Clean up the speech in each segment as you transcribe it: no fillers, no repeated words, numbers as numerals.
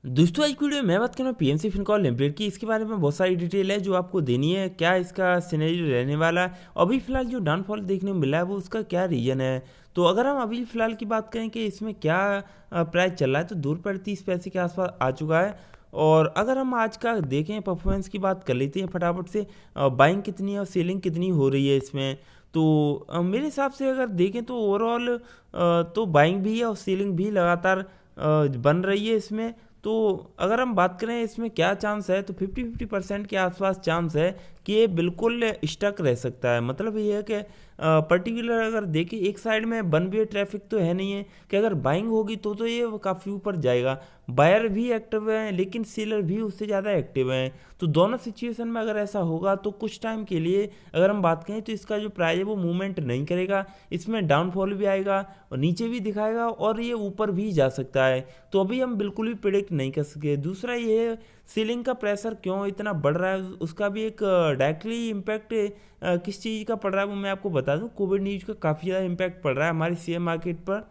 दोस्तों आज की वीडियो में मैं बात कर रहा हूँ पीएनसी फिनकॉर्प लिमिटेड की। इसके बारे में बहुत सारी डिटेल है जो आपको देनी है, क्या इसका सिनेरियो रहने वाला है, अभी फिलहाल जो डाउनफॉल देखने को मिला है वो उसका क्या रीजन है। तो अगर हम अभी फिलहाल की बात करें कि इसमें क्या प्राइस चल रहा है, तो ₹2.30 के आसपास आ चुका है। और अगर हम आज का देखें परफॉर्मेंस की बात कर लेते हैं फटाफट से, बाइंग कितनी है और सेलिंग कितनी हो रही है इसमें। तो मेरे हिसाब से अगर देखें तो ओवरऑल तो बाइंग भी है और सेलिंग भी लगातार बन रही है इसमें। तो अगर हम बात करें इसमें क्या चांस है, तो 50-50% के आसपास चांस है कि ये बिल्कुल स्टक रह सकता है। मतलब ये है कि पर्टिकुलर अगर देखें एक साइड में वन वे ट्रैफिक तो है नहीं है कि अगर बाइंग होगी तो ये काफ़ी ऊपर जाएगा। बायर भी एक्टिव हैं लेकिन सेलर भी उससे ज़्यादा एक्टिव हैं। तो दोनों सिचुएशन में अगर ऐसा होगा तो कुछ टाइम के लिए अगर हम बात करें तो इसका जो प्राइस है वो मूवमेंट नहीं करेगा, इसमें डाउनफॉल भी आएगा और नीचे भी दिखाएगा और ये ऊपर भी जा सकता है। तो अभी हम बिल्कुल भी प्रिडिक्ट नहीं कर सके। दूसरा ये है सीलिंग का प्रेशर क्यों इतना बढ़ रहा है, उसका भी एक डायरेक्टली इम्पैक्ट किस चीज़ का पड़ रहा है वो मैं आपको बता दूं। कोविड न्यूज़ का काफ़ी ज़्यादा इम्पैक्ट पड़ रहा है हमारे शेयर मार्केट पर।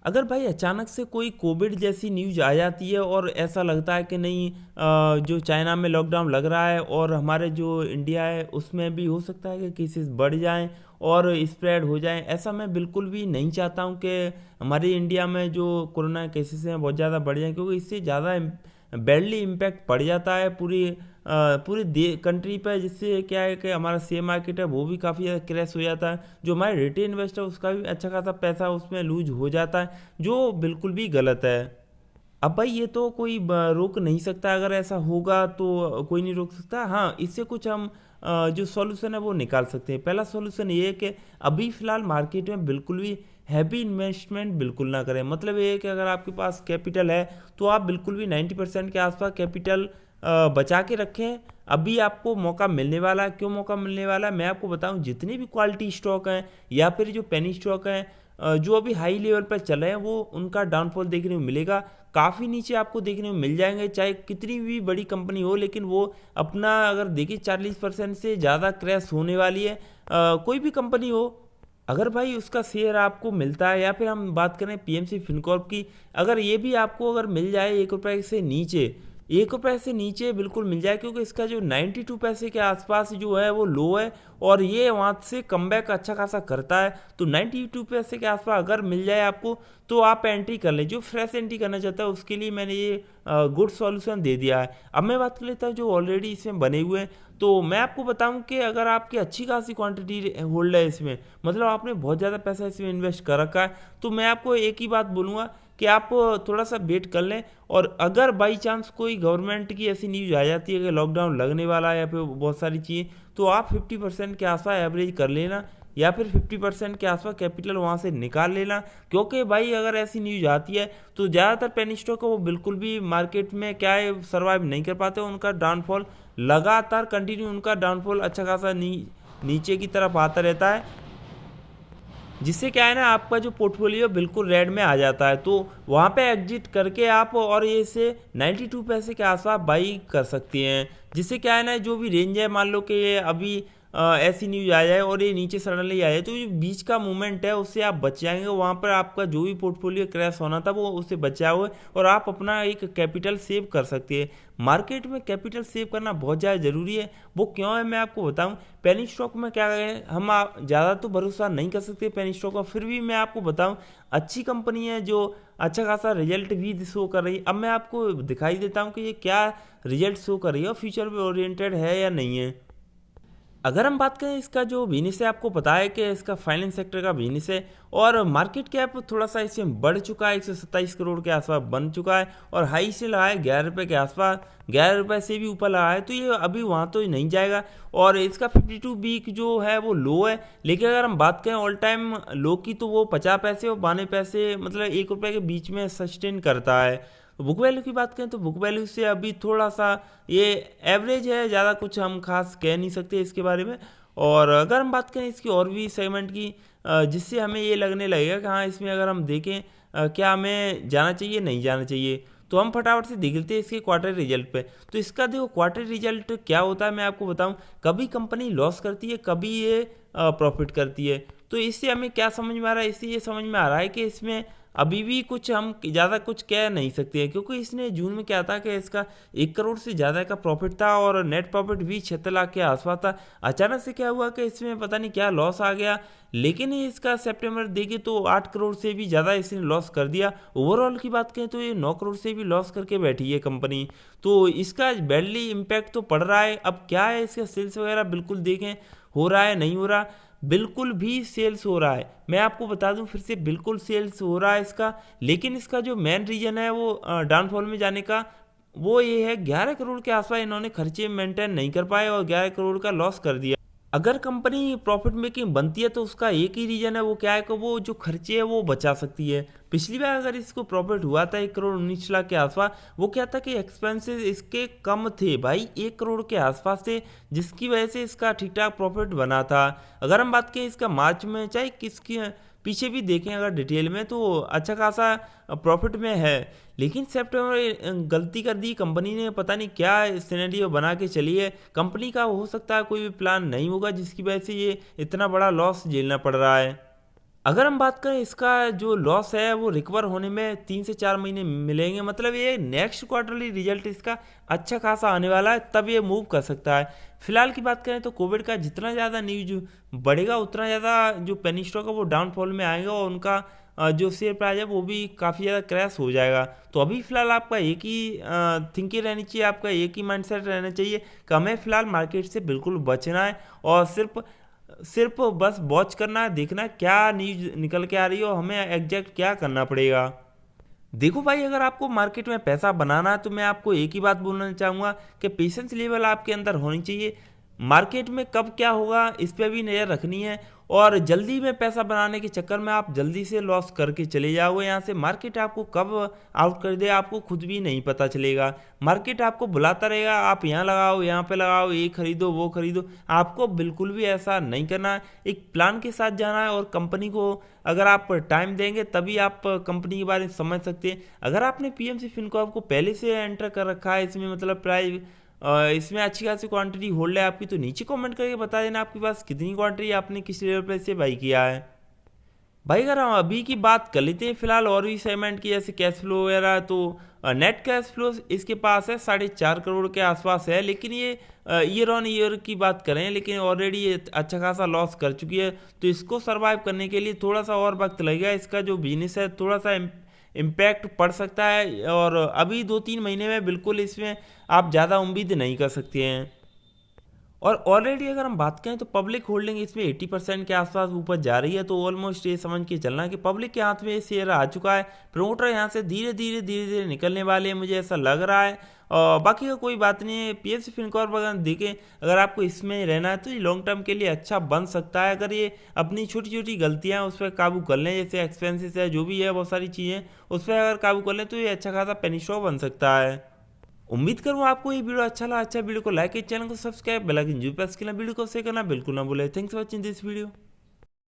अगर भाई अचानक से कोई कोविड जैसी न्यूज आ जाती है और ऐसा लगता है कि नहीं, जो चाइना में लॉकडाउन लग रहा है और हमारे जो इंडिया है उसमें भी हो सकता है कि केसेस बढ़ जाएं और स्प्रेड हो जाएं, ऐसा मैं बिल्कुल भी नहीं चाहता हूं कि हमारे इंडिया में जो कोरोना केसेस हैं बहुत ज़्यादा बढ़ जाएं, क्योंकि इससे ज़्यादा बैडली इम्पैक्ट पड़ जाता है पूरी कंट्री पर। जिससे क्या है कि हमारा शेयर मार्केट है वो भी काफ़ी ज़्यादा क्रैश हो जाता है, जो हमारे रिटेल इन्वेस्टर उसका भी अच्छा खासा पैसा उसमें लूज हो जाता है, जो बिल्कुल भी गलत है। अब भाई ये तो कोई रोक नहीं सकता, अगर ऐसा होगा तो कोई नहीं रोक सकता। हाँ, इससे कुछ हम जो सॉल्यूशन है वो निकाल सकते हैं। पहला सॉल्यूशन ये है कि अभी फ़िलहाल मार्केट में बिल्कुल भी हैवी इन्वेस्टमेंट बिल्कुल ना करें। मतलब ये है कि अगर आपके पास कैपिटल है तो आप बिल्कुल भी 90% के आसपास कैपिटल बचा के रखें। अभी आपको मौका मिलने वाला है। क्यों मौका मिलने वाला है मैं आपको बताऊं। जितनी भी क्वालिटी स्टॉक हैं या फिर जो पेनी स्टॉक हैं जो अभी हाई लेवल पर चल रहे हैं, वो उनका डाउनफॉल देखने को मिलेगा। काफ़ी नीचे आपको देखने को मिल जाएंगे, चाहे कितनी भी बड़ी कंपनी हो, लेकिन वो अपना अगर देखिए 40% से ज़्यादा क्रैश होने वाली है। कोई भी कंपनी हो, अगर भाई उसका शेयर आपको मिलता है, या फिर हम बात करें पीएमसी फिनकॉर्प की, अगर ये भी आपको अगर मिल जाए ₹1 से नीचे बिल्कुल मिल जाए, क्योंकि इसका जो 92 पैसे के आसपास जो है वो लो है और ये वहाँ से कमबैक अच्छा खासा करता है। तो 92 पैसे के आसपास अगर मिल जाए आपको तो आप एंट्री कर लें। जो फ्रेश एंट्री करना चाहता है उसके लिए मैंने ये गुड सॉल्यूशन दे दिया है। अब मैं बात कर लेता हूँ जो ऑलरेडी इसमें बने हुए हैं। तो मैं आपको बताऊं कि अगर आपकी अच्छी खासी क्वांटिटी होल्ड है इसमें, मतलब आपने बहुत ज़्यादा पैसा इसमें इन्वेस्ट कर रखा है, तो मैं आपको एक ही बात बोलूँगा कि आप थोड़ा सा वेट कर लें। और अगर बाई चांस कोई गवर्नमेंट की ऐसी न्यूज़ आ जाती है कि लॉकडाउन लगने वाला है या फिर बहुत सारी चीज़ें, तो आप 50% के आसपास एवरेज कर लेना, या फिर 50% के आसपास कैपिटल वहाँ से निकाल लेना। क्योंकि भाई अगर ऐसी न्यूज़ आती है तो ज़्यादातर पेनी स्टॉक है वो बिल्कुल भी मार्केट में क्या है सर्वाइव नहीं कर पाते। उनका डाउनफॉल लगातार कंटिन्यू, उनका डाउनफॉल अच्छा खासा नीचे की तरफ आता रहता है, जिससे क्या है ना आपका जो पोर्टफोलियो बिल्कुल रेड में आ जाता है। तो वहाँ पे एग्जिट करके आप और ये से 92 पैसे के आसपास बाई कर सकती हैं। जिससे क्या है ना जो भी रेंज है, मान लो कि ये अभी ऐसी न्यूज आ जाए और ये नीचे सडनली आ जाए, तो जो बीच का मूवमेंट है उससे आप बच जाएंगे। वहाँ पर आपका जो भी पोर्टफोलियो क्रैश होना था वो उससे बचा हुआ है और आप अपना एक कैपिटल सेव कर सकते हैं। मार्केट में कैपिटल सेव करना बहुत ज़्यादा ज़रूरी है। वो क्यों है मैं आपको बताऊं। पेनी स्टॉक में क्या है, हम ज़्यादा तो भरोसा नहीं कर सकते पेनी स्टॉक का, फिर भी मैं आपको बताऊं अच्छी कंपनी है जो अच्छा खासा रिजल्ट भी शो कर रही है। अब मैं आपको दिखाई देता हूं कि ये क्या रिजल्ट शो कर रही है और फ्यूचर पे ओरिएंटेड है या नहीं है। अगर हम बात करें इसका जो बिजनेस है, आपको पता है कि इसका फाइनेंस सेक्टर का बिजनेस है और मार्केट कैप थोड़ा सा इसमें बढ़ चुका है, 127 करोड़ के आसपास बन चुका है और हाई से लगा है ₹11 के आसपास, ₹11 से भी ऊपर लगा है। तो ये अभी वहाँ तो नहीं जाएगा और इसका 52 वीक जो है वो लो है। लेकिन अगर हम बात करें ऑल टाइम लो की, तो वो 50 पैसे और 92 पैसे, मतलब ₹1 के बीच में सस्टेन करता है। बुक वैल्यू की बात करें तो बुक वैल्यू से अभी थोड़ा सा ये एवरेज है, ज़्यादा कुछ हम खास कह नहीं सकते इसके बारे में। और अगर हम बात करें इसकी और भी सेगमेंट की, जिससे हमें ये लगने लगेगा कि हाँ इसमें अगर हम देखें क्या हमें जाना चाहिए नहीं जाना चाहिए, तो हम फटाफट से देख लेते हैं इसके क्वार्टर रिजल्ट पे। तो इसका देखो क्वार्टर रिजल्ट क्या होता है मैं आपको बताऊं। कभी कंपनी लॉस करती है, कभी ये प्रॉफिट करती है। तो इससे हमें क्या समझ में आ रहा है, इससे ये समझ में आ रहा है कि इसमें अभी भी कुछ हम ज़्यादा कुछ कह नहीं सकते हैं, क्योंकि इसने जून में क्या था कि इसका 1 करोड़ से ज़्यादा का प्रॉफिट था और नेट प्रॉफिट भी 76 लाख के आसपास था। अचानक से क्या हुआ कि इसमें पता नहीं क्या लॉस आ गया, लेकिन ये इसका सितंबर देखे तो 8 करोड़ से भी ज़्यादा इसने लॉस कर दिया। ओवरऑल की बात करें तो ये 9 करोड़ से भी लॉस करके बैठी है कंपनी, तो इसका बैडली इम्पैक्ट तो पड़ रहा है। अब क्या है इसका सेल्स वगैरह बिल्कुल देखें हो रहा है नहीं हो रहा, बिल्कुल भी सेल्स हो रहा है। मैं आपको बता दूं फिर से, बिल्कुल सेल्स हो रहा है इसका, लेकिन इसका जो मेन रीज़न है वो डाउनफॉल में जाने का वो ये है 11 करोड़ के आसपास इन्होंने खर्चे मेंटेन नहीं कर पाए और 11 करोड़ का लॉस कर दिया। अगर कंपनी प्रॉफिट मेकिंग बनती है तो उसका एक ही रीज़न है, वो क्या है कि वो जो खर्चे है वो बचा सकती है। पिछली बार अगर इसको प्रॉफिट हुआ था 1 करोड़ 19 लाख के आसपास, वो क्या था कि एक्सपेंसेस इसके कम थे भाई, 1 करोड़ के आसपास थे, जिसकी वजह से इसका ठीक ठाक प्रॉफिट बना था। अगर हम बात करें इसका मार्च में, चाहे किसकी पीछे भी देखें अगर डिटेल में, तो अच्छा खासा प्रॉफिट में है। लेकिन सितंबर गलती कर दी कंपनी ने, पता नहीं क्या सिनेरियो बना के चली है। कंपनी का हो सकता है कोई भी प्लान नहीं होगा जिसकी वजह से ये इतना बड़ा लॉस झेलना पड़ रहा है। अगर हम बात करें इसका जो लॉस है वो रिकवर होने में 3 से 4 महीने मिलेंगे, मतलब ये नेक्स्ट क्वार्टरली रिजल्ट इसका अच्छा खासा आने वाला है, तब ये मूव कर सकता है। फिलहाल की बात करें तो कोविड का जितना ज़्यादा न्यूज बढ़ेगा उतना ज़्यादा जो पेनी स्टॉक है वो डाउनफॉल में आएगा और उनका जो शेयर प्राइस है वो भी काफ़ी ज़्यादा क्रैश हो जाएगा। तो अभी फ़िलहाल आपका एक ही थिंकिंग रहनी चाहिए, आपका एक ही माइंडसेट रहना चाहिए कि हमें फ़िलहाल मार्केट से बिल्कुल बचना है और सिर्फ सिर्फ बस वॉच करना है, देखना है क्या न्यूज निकल के आ रही है और हमें एग्जैक्ट क्या करना पड़ेगा। देखो भाई, अगर आपको मार्केट में पैसा बनाना है तो मैं आपको एक ही बात बोलना चाहूँगा कि पेशेंस लेवल आपके अंदर होनी चाहिए। मार्केट में कब क्या होगा इस पर भी नज़र रखनी है, और जल्दी में पैसा बनाने के चक्कर में आप जल्दी से लॉस करके चले जाओगे यहाँ से। मार्केट आपको कब आउट कर दे आपको खुद भी नहीं पता चलेगा। मार्केट आपको बुलाता रहेगा, आप यहाँ लगाओ, यहाँ पे लगाओ, ये खरीदो वो खरीदो, आपको बिल्कुल भी ऐसा नहीं करना है। एक प्लान के साथ जाना है और कंपनी को अगर आप टाइम देंगे तभी आप कंपनी के बारे में समझ सकते हैं। अगर आपने पीएमसी फिनकॉर्प को पहले से एंटर कर रखा है इसमें, मतलब प्राइस इसमें अच्छी खासी क्वांटिटी होल्ड है आपकी, तो नीचे कमेंट करके बता देना आपके पास कितनी क्वांटिटी आपने किस लेवल पे से बाई किया है। भाई अगर हम अभी की बात कर लेते हैं फिलहाल और भी सेगमेंट की, जैसे कैश फ्लो वगैरह, तो नेट कैश फ्लो इसके पास है 4.5 करोड़ के आसपास है, लेकिन ये ईयर ऑन ईयर की बात करें लेकिन ऑलरेडी ये अच्छा खासा लॉस कर चुकी है। तो इसको सर्वाइव करने के लिए थोड़ा सा और वक्त लगेगा, इसका जो बिजनेस है थोड़ा सा इम्पैक्ट पड़ सकता है और अभी 2-3 महीने में बिल्कुल इसमें आप ज़्यादा उम्मीद नहीं कर सकते हैं। और ऑलरेडी अगर हम बात करें तो पब्लिक होल्डिंग इसमें 80% के आसपास ऊपर जा रही है, तो ऑलमोस्ट ये समझ के चलना कि पब्लिक के हाथ में ये शेयर आ चुका है। प्रमोटर यहाँ से धीरे धीरे निकलने वाले हैं, मुझे ऐसा लग रहा है। और बाकी का कोई बात नहीं है। पीएससी फिनकॉर्प अगर देखें, अगर आपको इसमें रहना है तो ये लॉन्ग टर्म के लिए अच्छा बन सकता है, अगर ये अपनी छोटी छोटी गलतियाँ उस पर काबू कर लें, जैसे एक्सपेंसेस है जो भी है बहुत सारी चीज़ें उस पर अगर काबू कर लें तो ये अच्छा खासा पेनी स्टॉक बन सकता है। उम्मीद करूँ आपको ये वीडियो अच्छा लगा। अच्छा वीडियो को लाइक, चैनल को सब्सक्राइब, बेल आइकन जरूर प्रेस करना, वीडियो को शेयर करना बिल्कुल ना भूलें। Thanks for watching this video.